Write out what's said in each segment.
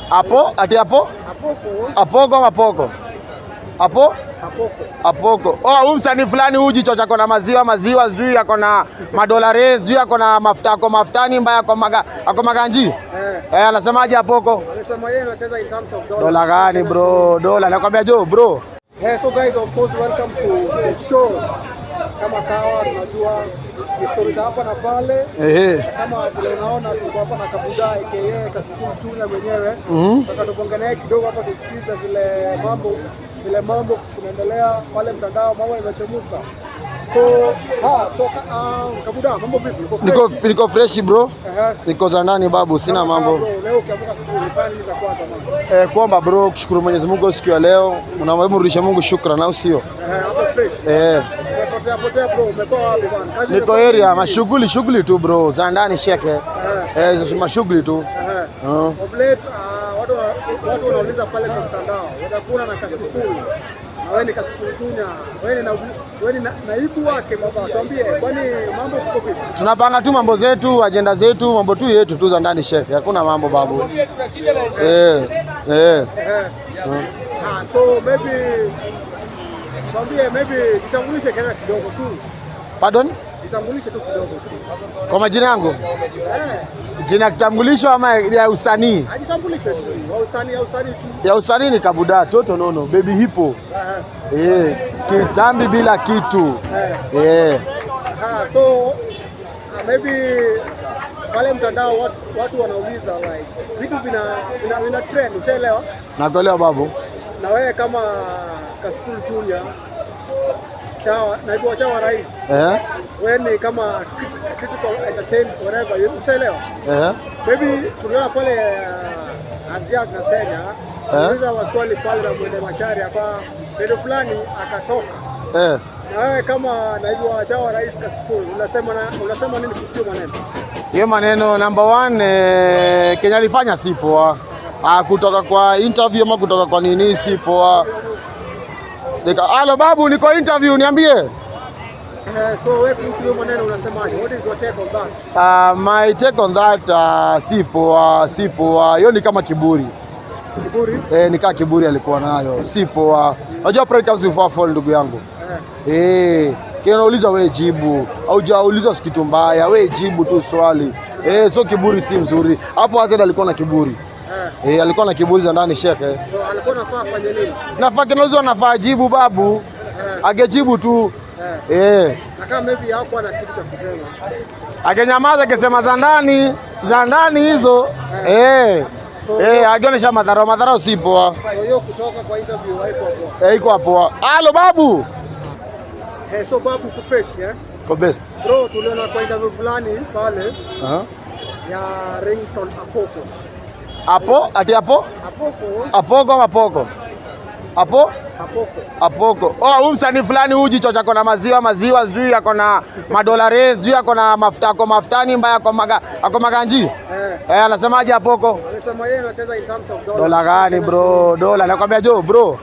Apoko. Ati Apoko? Apoko ama Apoko? Apoko. Apoko. Oh, huyu msanii fulani huyu jicho chako na maziwa sijui yako na madolari, sijui yako na mafutani mbaya ako maganji. Anasemaje Apoko? Anasema yeye anacheza in terms of dollars. Dola gani bro? Dola nakwambia jo bro. So guys, of course welcome to the show. Kama kawa tunajua historia hapa na pale. Kama vile unaona tuko hapa na Kabuda aka Cassypool tuna mwenyewe. Nataka tuongee naye kidogo hapa tusikize vile mambo kunaendelea pale mtandao, mambo yamechemuka. Kabuda, mambo vipi? Niko fresh bro. Niko za ndani babu, sina mambo. Leo ukiamka sifuri ni za kwanza mambo. Kuomba bro, kushukuru Mwenyezi Mungu siku ya leo. Unamrudisha Mungu shukrani au sio? Hapo fresh. Potea bro, umekuwa wapi bwana? Niko area, mashughuli tu bro, za ndani sheke. Mashughuli tu. Watu wanauliza pale kwa mtandao, watafuna na Cassypool. Wewe ni Cassypool Tunya, wewe ni naibu wake baba. Tuambie, kwani mambo kuko vipi? Tunapanga tu mambo zetu, agenda zetu, mambo tu yetu tu za ndani sheke. Hakuna mambo babu. So maybe jitambulishe kwanza kidogo tu. Pardon? Jitambulishe tu kidogo tu. Kwa majina yangu? Jina kitambulisho ama ya usanii? Ajitambulishe tu. Usanii tu. Ya usanii ni Kabuda, toto nono, baby hippo. Kitambi bila kitu. So maybe pale mtandao watu wanauliza like vitu vina trend, ushaelewa? Nakuelewa babu. Na wewe kama Cassypool Junior naibu wa rais, wewe ni kama critical entertainment whatever, ushaelewa? Maybe tuliona pale Asia na Senya anauliza maswali pale na mwende mashari hapa ndio fulani akatoka. Na wewe kama naibu wa rais Cassypool unasema nini kuhusu maneno? Hiyo maneno number 1 Kenya alifanya si poa. Kutoka kwa interview ama kutoka kwa nini si poa. Halo babu, niko interview niambie. So wewe kuhusu hiyo maneno unasemaje? What is your take on that? My take on that si poa. Hiyo ni kama kiburi. Kiburi? Ni kama kiburi alikuwa nayo. Si poa. Unajua pride comes before fall ndugu yangu. Kena uliza wewe jibu. Au hujauliza kitu mbaya, wewe jibu tu swali. So kiburi si mzuri. Hapo Azed alikuwa na kiburi. Alikuwa na kiburi za ndani sheke. So alikuwa nafaa afanye nini? Nafaa kinaulizwa nafaa jibu babu. Angejibu tu. Na kama maybe hakuwa na kitu cha kusema. Akenyamaza akisema za ndani hizo. Agionyesha madhara usipoa. Kwa hiyo kutoka kwa interview haiko poa. Haiko poa. Halo babu. So babu ku fresh Ko best. Bro, tuliona kwa interview fulani pale. Ya Ringtone Apoko. Ati Apoko? Apoko ama Apoko? Apoko. Oh, huyu msanii fulani huyu jicho chako na maziwa sijui yako na madolari, sijui yako na mafutani mbaya ako maganji. Anasemaje Apoko? Anasema yeye anacheza in terms of dollars. Dola gani bro? Dola nakwambia jo bro.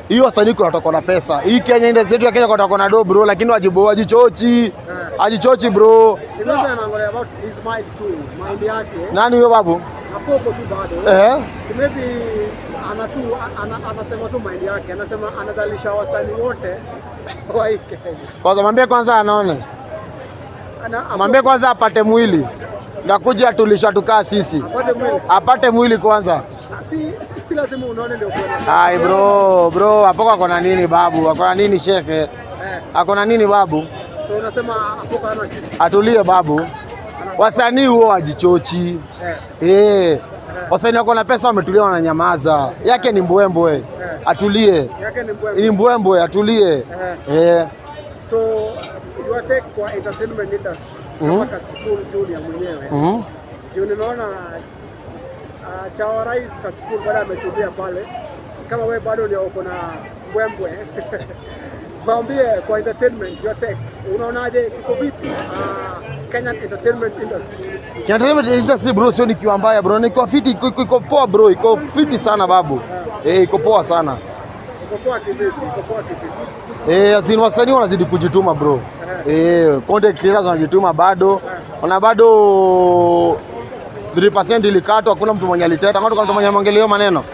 Hiyo wasanii kunatoka na pesa. Hii Kenya industry yetu ya Kenya kunatoka na do bro, lakini wajichochi. Ajichochi bro. Sisi tunaangalia about his mind too. Mind yake. Nani huyo babu? Apoko tu bado. Maybe anasema tu mind yake. Anasema anadhalisha wasanii wote wa Kenya. Kwanza mwambie kwanza anaone. Mwambie kwanza apate mwili. Ndakuja tulisha tukaa sisi. Apate mwili kwanza. Si lazima unaone ndio kuona. Ai bro, Apoko ako na nini babu? Ako na nini sheke? Ako na nini babu? So unasema Apoko hana kitu. Atulie babu. Wasanii huo wajichochi. Wasanii wako na pesa wametulia wananyamaza. Yake ni mbwembwe. Atulie. Yake ni mbwembwe, atulie. So you take kwa entertainment industry kama Cassypool Junior mwenyewe. Unaona rais Cassypool bado ametulia pale. Kama wewe bado ndio uko na mbwembwe. Mwambie kwa entertainment your take. Unaonaje iko vipi? Kenyan entertainment industry. Entertainment industry bro sio ni kiwa mbaya bro, iko fiti, iko poa bro, iko fiti sana babu. Iko poa sana. Iko poa kivipi? Azini wasanii wanazidi kujituma bro. Content creators wanajituma bado. Bado 3% ilikatwa, hakuna mtu mwenye aliteta. Kama mtu mwenye mongeleo maneno.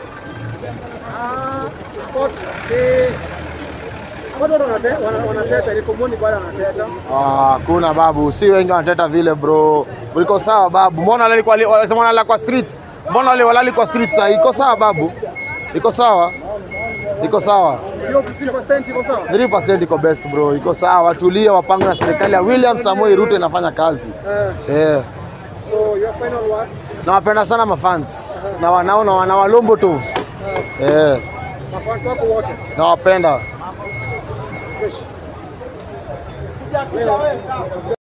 Wanateta ile komuni bado wanateta. Kuna babu, si wengi wanateta vile bro. Iko sawa babu. Mbona wale kwa streets? Mbona wale walali kwa streets? Iko sawa babu. Iko sawa. Iko sawa. Hiyo 3% iko sawa. 3% iko best bro. Iko sawa. Watulia, wapange na serikali ya William Samoei Ruto inafanya kazi. So your final word? Nawapenda sana mafans. Na wanaona na walombo tu. Mafans wako wote. Nawapenda.